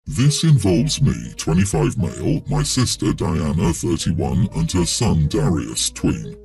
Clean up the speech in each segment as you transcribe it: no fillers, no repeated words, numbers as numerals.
This involves me, 25 male, my sister Diana, 31, and her son Darius, tween.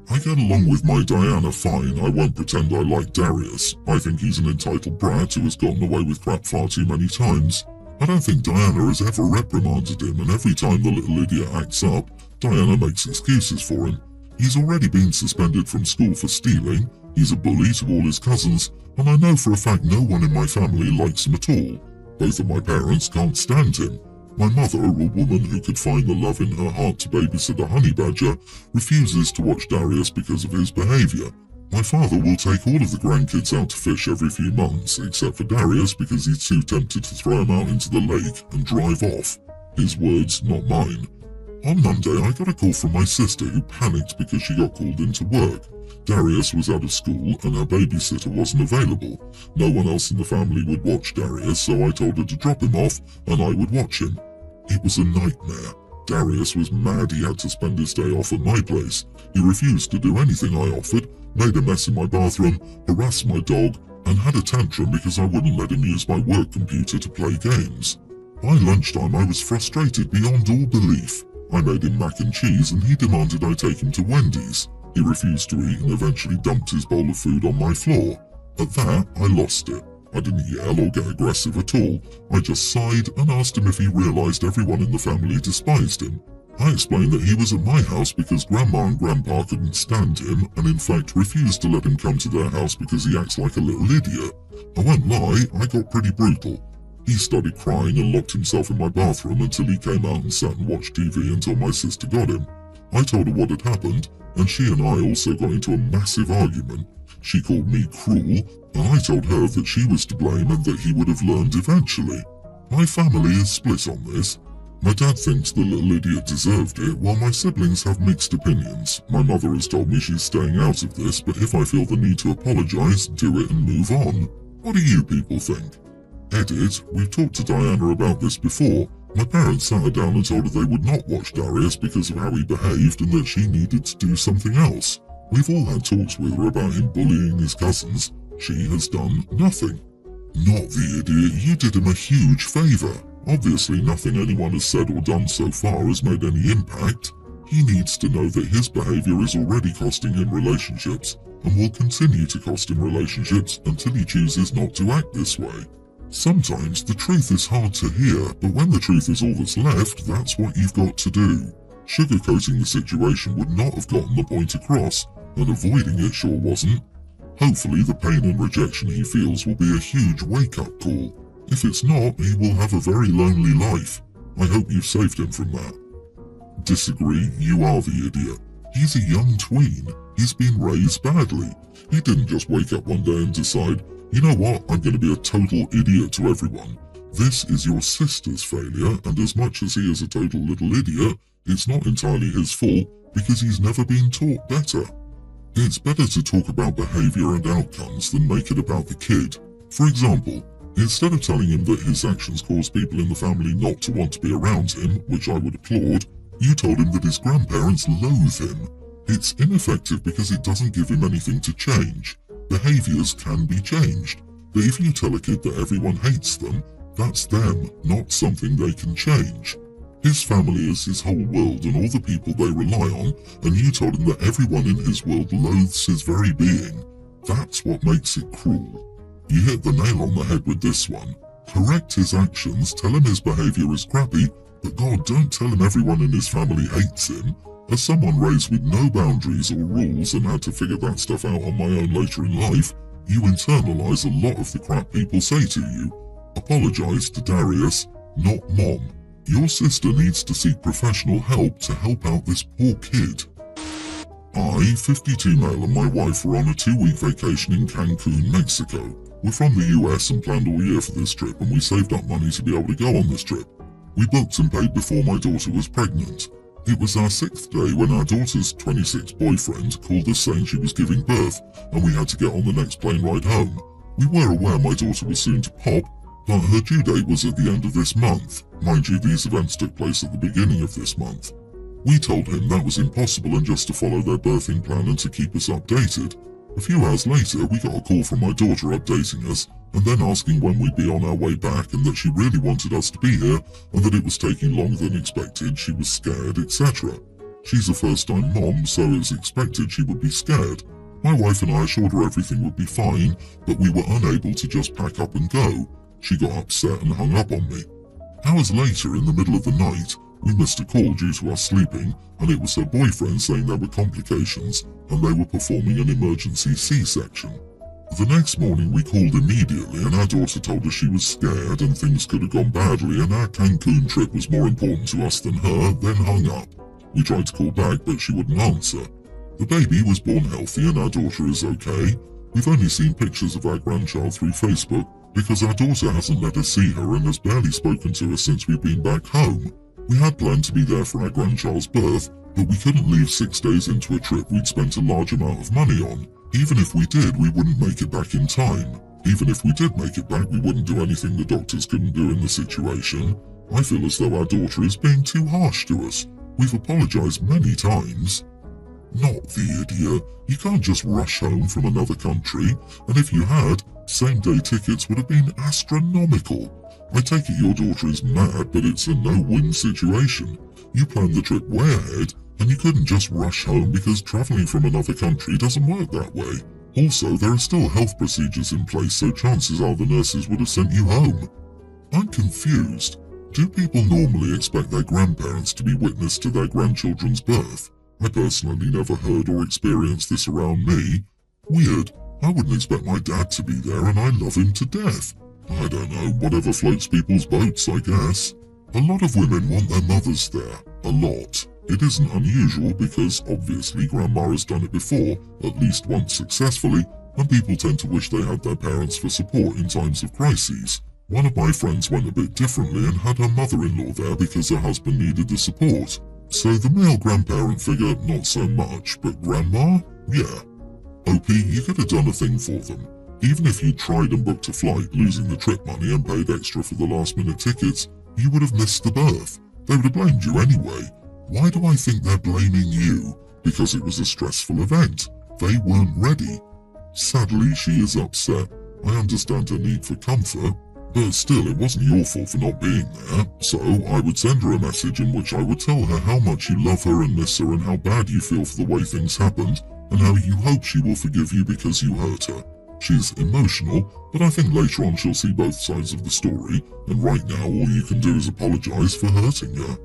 I get along with my Diana fine. I won't pretend I like Darius. I think he's an entitled brat who has gotten away with crap far too many times. I don't think Diana has ever reprimanded him, and every time the little idiot acts up, Diana makes excuses for him. He's already been suspended from school for stealing, he's a bully to all his cousins, and I know for a fact no one in my family likes him at all. Both of my parents can't stand him. My mother, a woman who could find the love in her heart to babysit a honey badger, refuses to watch Darius because of his behaviour. My father will take all of the grandkids out to fish every few months, except for Darius because he's too tempted to throw him out into the lake and drive off. His words, not mine. On Monday, I got a call from my sister who panicked because she got called into work. Darius was out of school and her babysitter wasn't available. No one else in the family would watch Darius, so I told her to drop him off and I would watch him. It was a nightmare. Darius was mad he had to spend his day off at my place. He refused to do anything I offered, made a mess in my bathroom, harassed my dog, and had a tantrum because I wouldn't let him use my work computer to play games. By lunchtime, I was frustrated beyond all belief. I made him mac and cheese and he demanded I take him to Wendy's. He refused to eat and eventually dumped his bowl of food on my floor. At that, I lost it. I didn't yell or get aggressive at all. I just sighed and asked him if he realised everyone in the family despised him. I explained that he was at my house because Grandma and Grandpa couldn't stand him and in fact refused to let him come to their house because he acts like a little idiot. I won't lie, I got pretty brutal. He started crying and locked himself in my bathroom until he came out and sat and watched TV until my sister got him. I told her what had happened, and she and I also got into a massive argument. She called me cruel, and I told her that she was to blame and that he would have learned eventually. My family is split on this. My dad thinks the little idiot deserved it, while my siblings have mixed opinions. My mother has told me she's staying out of this, but if I feel the need to apologise, do it and move on. What do you people think? Edit, we've talked to Diana about this before. My parents sat her down and told her they would not watch Darius because of how he behaved and that she needed to do something else. We've all had talks with her about him bullying his cousins. She has done nothing. Not the idiot, you did him a huge favour. Obviously nothing anyone has said or done so far has made any impact. He needs to know that his behaviour is already costing him relationships and will continue to cost him relationships until he chooses not to act this way. Sometimes the truth is hard to hear, but when the truth is all that's left, that's what you've got to do. Sugarcoating the situation would not have gotten the point across, and avoiding it sure wasn't. Hopefully the pain and rejection he feels will be a huge wake-up call. If it's not, he will have a very lonely life. I hope you've saved him from that. Disagree, you are the idiot. He's a young tween. He's been raised badly. He didn't just wake up one day and decide, you know what, I'm going to be a total idiot to everyone. This is your sister's failure, and as much as he is a total little idiot, it's not entirely his fault because he's never been taught better. It's better to talk about behaviour and outcomes than make it about the kid. For example, instead of telling him that his actions cause people in the family not to want to be around him, which I would applaud, you told him that his grandparents loathe him. It's ineffective because it doesn't give him anything to change. Behaviours can be changed, but if you tell a kid that everyone hates them, that's them, not something they can change. His family is his whole world and all the people they rely on, and you told him that everyone in his world loathes his very being. That's what makes it cruel. You hit the nail on the head with this one. Correct his actions, tell him his behaviour is crappy, but God, don't tell him everyone in his family hates him. As someone raised with no boundaries or rules and had to figure that stuff out on my own later in life, you internalise a lot of the crap people say to you. Apologise to Darius, not Mom. Your sister needs to seek professional help to help out this poor kid. I, 52 male, and my wife were on a 2-week vacation in Cancun, Mexico. We're from the US and planned all year for this trip, and we saved up money to be able to go on this trip. We booked and paid before my daughter was pregnant. It was our 6th day when our daughter's 26 boyfriend called us saying she was giving birth, and we had to get on the next plane ride home. We were aware my daughter was soon to pop, but her due date was at the end of this month. Mind you, these events took place at the beginning of this month. We told him that was impossible and just to follow their birthing plan and to keep us updated. A few hours later, we got a call from my daughter updating us, and then asking when we'd be on our way back and that she really wanted us to be here and that it was taking longer than expected, she was scared, etc. She's a first-time mom, so it's expected she would be scared. My wife and I assured her everything would be fine, but we were unable to just pack up and go. She got upset and hung up on me. Hours later, in the middle of the night, we missed a call due to us sleeping, and it was her boyfriend saying there were complications and they were performing an emergency C-section. The next morning we called immediately and our daughter told us she was scared and things could have gone badly and our Cancun trip was more important to us than her, then hung up. We tried to call back but she wouldn't answer. The baby was born healthy and our daughter is okay. We've only seen pictures of our grandchild through Facebook because our daughter hasn't let us see her and has barely spoken to us since we've been back home. We had planned to be there for our grandchild's birth, but we couldn't leave 6 days into a trip we'd spent a large amount of money on. Even if we did, we wouldn't make it back in time. Even if we did make it back, we wouldn't do anything the doctors couldn't do in the situation. I feel as though our daughter is being too harsh to us. We've apologized many times. Not the idiot. You can't just rush home from another country, and if you had, same-day tickets would have been astronomical. I take it your daughter is mad, but it's a no-win situation. You planned the trip way ahead, and you couldn't just rush home because travelling from another country doesn't work that way. Also, there are still health procedures in place, so chances are the nurses would have sent you home. I'm confused. Do people normally expect their grandparents to be witness to their grandchildren's birth? I personally never heard or experienced this around me. Weird. I wouldn't expect my dad to be there, and I love him to death. I don't know, whatever floats people's boats, I guess. A lot of women want their mothers there. A lot. It isn't unusual because, obviously, Grandma has done it before, at least once successfully, and people tend to wish they had their parents for support in times of crises. One of my friends went a bit differently and had her mother-in-law there because her husband needed the support. So the male grandparent figure, not so much, but Grandma? Yeah. OP, you could have done a thing for them. Even if you tried and booked a flight, losing the trip money and paid extra for the last-minute tickets, you would have missed the birth. They would have blamed you anyway. Why do I think they're blaming you? Because it was a stressful event. They weren't ready. Sadly, she is upset. I understand her need for comfort, but still it wasn't your fault for not being there. So I would send her a message in which I would tell her how much you love her and miss her and how bad you feel for the way things happened and how you hope she will forgive you because you hurt her. She's emotional, but I think later on she'll see both sides of the story, and right now all you can do is apologize for hurting her.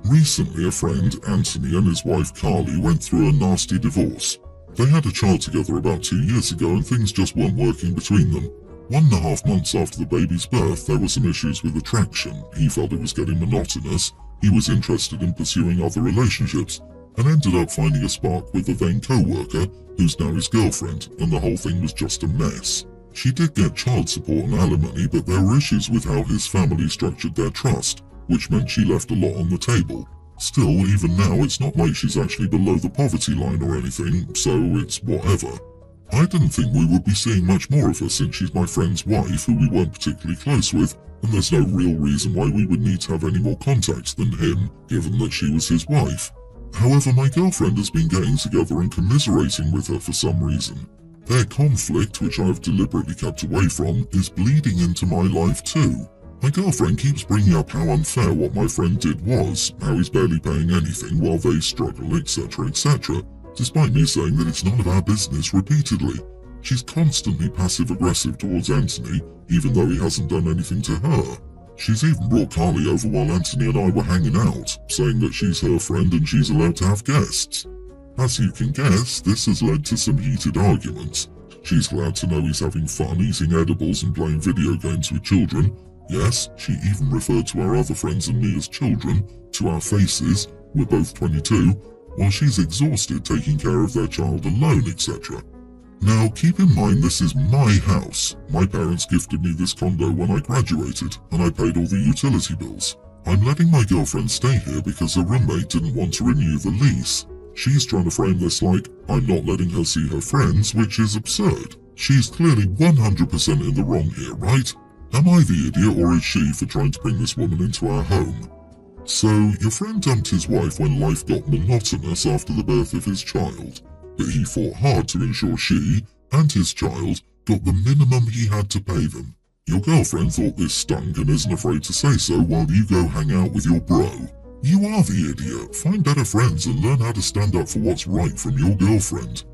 Recently, a friend, Anthony, and his wife Carly went through a nasty divorce. They had a child together about 2 years ago and things just weren't working between them. 1.5 months after the baby's birth, there were some issues with attraction. He felt it was getting monotonous. He was interested in pursuing other relationships and ended up finding a spark with a then co-worker who's now his girlfriend, and the whole thing was just a mess. She did get child support and alimony, but there were issues with how his family structured their trust, which meant she left a lot on the table. Still, even now, it's not like she's actually below the poverty line or anything, so it's whatever. I didn't think we would be seeing much more of her since she's my friend's wife, who we weren't particularly close with, and there's no real reason why we would need to have any more contact than him, given that she was his wife. However, my girlfriend has been getting together and commiserating with her for some reason. Their conflict, which I have deliberately kept away from, is bleeding into my life too. My girlfriend keeps bringing up how unfair what my friend did was, how he's barely paying anything while they struggle, etc., etc., despite me saying that it's none of our business repeatedly. She's constantly passive-aggressive towards Anthony, even though he hasn't done anything to her. She's even brought Carly over while Anthony and I were hanging out, saying that she's her friend and she's allowed to have guests. As you can guess, this has led to some heated arguments. She's glad to know he's having fun eating edibles and playing video games with children. Yes, she even referred to our other friends and me as children, to our faces, we're both 22, while she's exhausted taking care of their child alone, etc. Now, keep in mind this is my house. My parents gifted me this condo when I graduated, and I paid all the utility bills. I'm letting my girlfriend stay here because her roommate didn't want to renew the lease. She's trying to frame this like I'm not letting her see her friends, which is absurd. She's clearly 100% in the wrong here, right? Am I the idiot, or is she for trying to bring this woman into our home? So, your friend dumped his wife when life got monotonous after the birth of his child, but he fought hard to ensure she, and his child, got the minimum he had to pay them. Your girlfriend thought this stunk and isn't afraid to say so while you go hang out with your bro. You are the idiot. Find better friends and learn how to stand up for what's right from your girlfriend.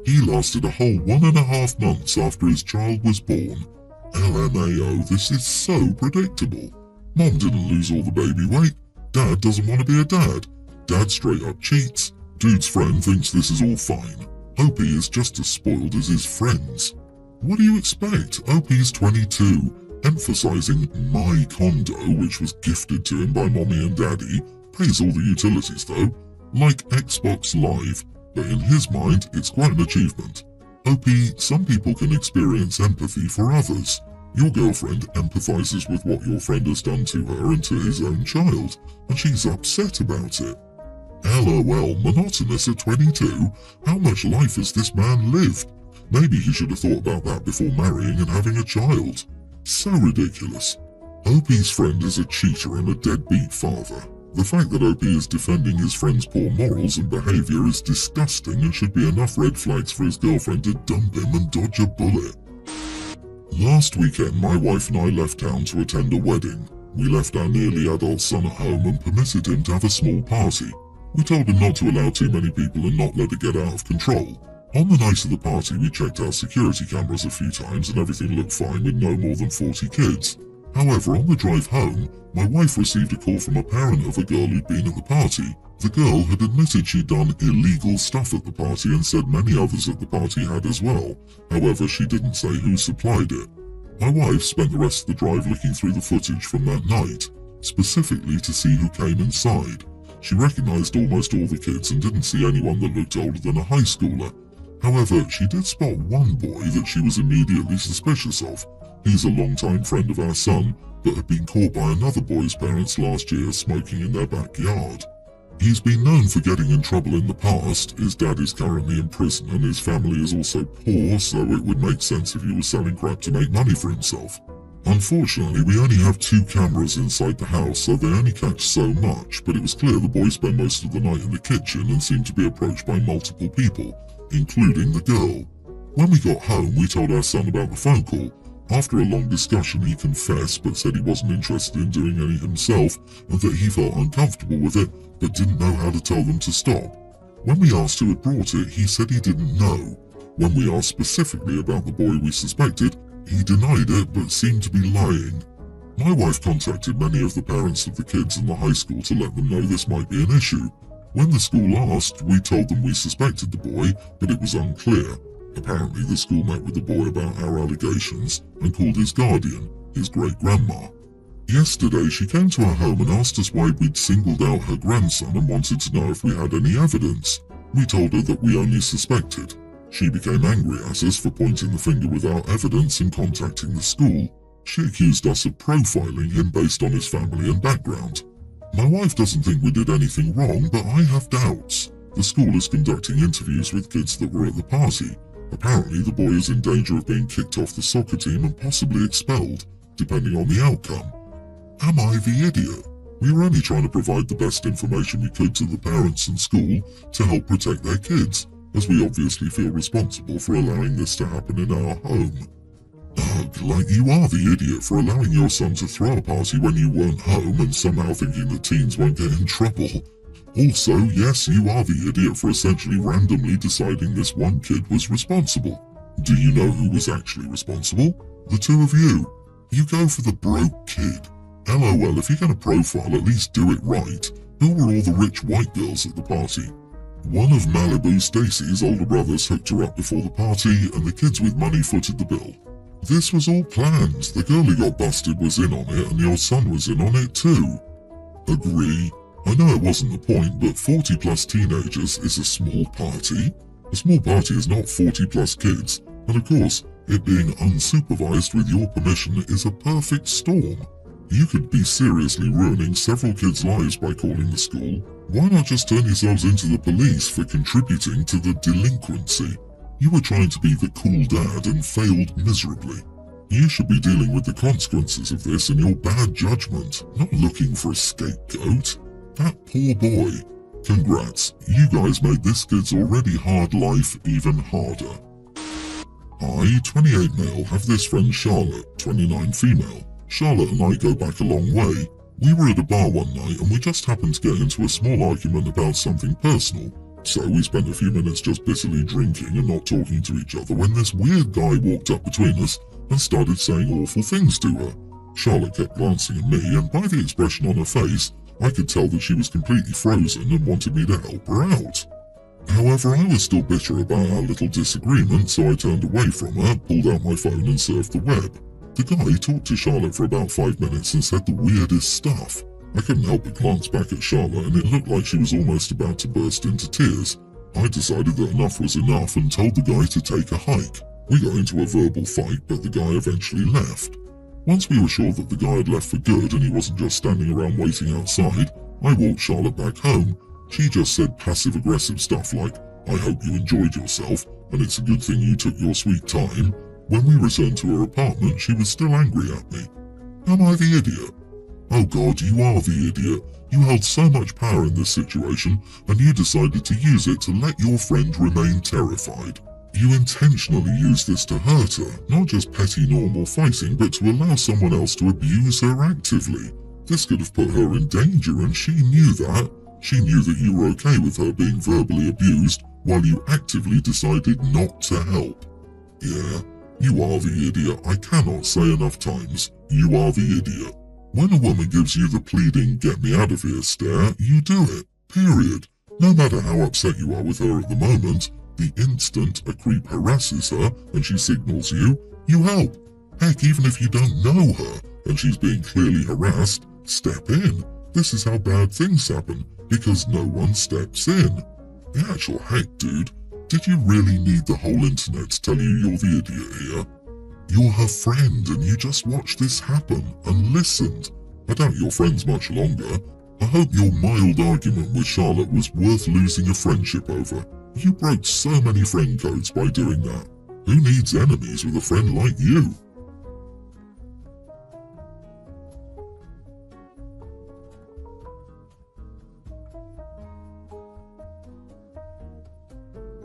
He lasted a whole 1.5 months after his child was born. LMAO, this is so predictable. Mom didn't lose all the baby weight. Dad doesn't want to be a dad. Dad straight up cheats. Dude's friend thinks this is all fine. Opie is just as spoiled as his friends. What do you expect? Opie's 22, emphasizing my condo, which was gifted to him by mommy and daddy, pays all the utilities though, like Xbox Live, but in his mind it's quite an achievement. Opie, some people can experience empathy for others. Your girlfriend empathizes with what your friend has done to her and to his own child, and she's upset about it. LOL, monotonous at 22? How much life has this man lived? Maybe he should have thought about that before marrying and having a child. So ridiculous. Opie's friend is a cheater and a deadbeat father. The fact that Opie is defending his friend's poor morals and behavior is disgusting and should be enough red flags for his girlfriend to dump him and dodge a bullet. Last weekend, my wife and I left town to attend a wedding. We left our nearly adult son at home and permitted him to have a small party. We told him not to allow too many people and not let it get out of control. On the night of the party, we checked our security cameras a few times and everything looked fine with no more than 40 kids. However, on the drive home, my wife received a call from a parent of a girl who'd been at the party. The girl had admitted she'd done illegal stuff at the party and said many others at the party had as well. However, she didn't say who supplied it. My wife spent the rest of the drive looking through the footage from that night, specifically to see who came inside. She recognized almost all the kids and didn't see anyone that looked older than a high schooler. However, she did spot one boy that she was immediately suspicious of. He's a longtime friend of our son, but had been caught by another boy's parents last year smoking in their backyard. He's been known for getting in trouble in the past. His dad is currently in prison and his family is also poor, so it would make sense if he was selling crap to make money for himself. Unfortunately, we only have 2 cameras inside the house, so they only catch so much, but it was clear the boy spent most of the night in the kitchen and seemed to be approached by multiple people, including the girl. When we got home, we told our son about the phone call. After a long discussion, he confessed but said he wasn't interested in doing any himself and that he felt uncomfortable with it but didn't know how to tell them to stop. When we asked who had brought it, he said he didn't know. When we asked specifically about the boy we suspected, he denied it but seemed to be lying. My wife contacted many of the parents of the kids in the high school to let them know this might be an issue. When the school asked, we told them we suspected the boy, but it was unclear. Apparently, the school met with the boy about our allegations and called his guardian, his great-grandma. Yesterday, she came to our home and asked us why we'd singled out her grandson and wanted to know if we had any evidence. We told her that we only suspected. She became angry at us for pointing the finger without evidence and contacting the school. She accused us of profiling him based on his family and background. My wife doesn't think we did anything wrong, but I have doubts. The school is conducting interviews with kids that were at the party. Apparently, the boy is in danger of being kicked off the soccer team and possibly expelled, depending on the outcome. Am I the idiot? We were only trying to provide the best information we could to the parents and school to help protect their kids, as we obviously feel responsible for allowing this to happen in our home. Ugh, like you are the idiot for allowing your son to throw a party when you weren't home and somehow thinking that teens won't get in trouble. Also, yes, you are the idiot for essentially randomly deciding this one kid was responsible. Do you know who was actually responsible? The 2 of you. You go for the broke kid. LOL, if you're going to profile, at least do it right. Who were all the rich white girls at the party? One of Malibu Stacy's older brothers hooked her up before the party, and the kids with money footed the bill. This was all planned. The girl who got busted was in on it, and your son was in on it too. Agree. I know it wasn't the point, but 40 plus teenagers is a small party. A small party is not 40 plus kids, and of course, it being unsupervised with your permission is a perfect storm. You could be seriously ruining several kids' lives by calling the school. Why not just turn yourselves into the police for contributing to the delinquency? You were trying to be the cool dad and failed miserably. You should be dealing with the consequences of this and your bad judgment, not looking for a scapegoat. That poor boy. Congrats, you guys made this kid's already hard life even harder. I, 28 male, have this friend Charlotte, 29 female. Charlotte and I go back a long way. We were at a bar one night and we just happened to get into a small argument about something personal. So we spent a few minutes just bitterly drinking and not talking to each other when this weird guy walked up between us and started saying awful things to her. Charlotte kept glancing at me, and by the expression on her face, I could tell that she was completely frozen and wanted me to help her out. However, I was still bitter about our little disagreement, so I turned away from her, pulled out my phone and surfed the web. The guy talked to Charlotte for about 5 minutes and said the weirdest stuff. I couldn't help but glance back at Charlotte, and it looked like she was almost about to burst into tears. I decided that enough was enough and told the guy to take a hike. We got into a verbal fight, but the guy eventually left. Once we were sure that the guy had left for good and he wasn't just standing around waiting outside, I walked Charlotte back home. She just said passive-aggressive stuff like, "I hope you enjoyed yourself, and it's a good thing you took your sweet time." When we returned to her apartment, she was still angry at me. Am I the idiot? Oh God, you are the idiot. You held so much power in this situation, and you decided to use it to let your friend remain terrified. You intentionally used this to hurt her, not just petty normal fighting, but to allow someone else to abuse her actively. This could have put her in danger, and she knew that. She knew that you were okay with her being verbally abused, while you actively decided not to help. Yeah, you are the idiot. I cannot say enough times. You are the idiot. When a woman gives you the pleading, "get me out of here" stare, you do it. Period. No matter how upset you are with her at the moment, the instant a creep harasses her and she signals you, you help. Heck, even if you don't know her and she's being clearly harassed, step in. This is how bad things happen, because no one steps in. The actual heck, dude. Did you really need the whole internet to tell you you're the idiot here? You're her friend and you just watched this happen and listened. I doubt you're friends much longer. I hope your mild argument with Charlotte was worth losing a friendship over. You broke so many friend codes by doing that. Who needs enemies with a friend like you?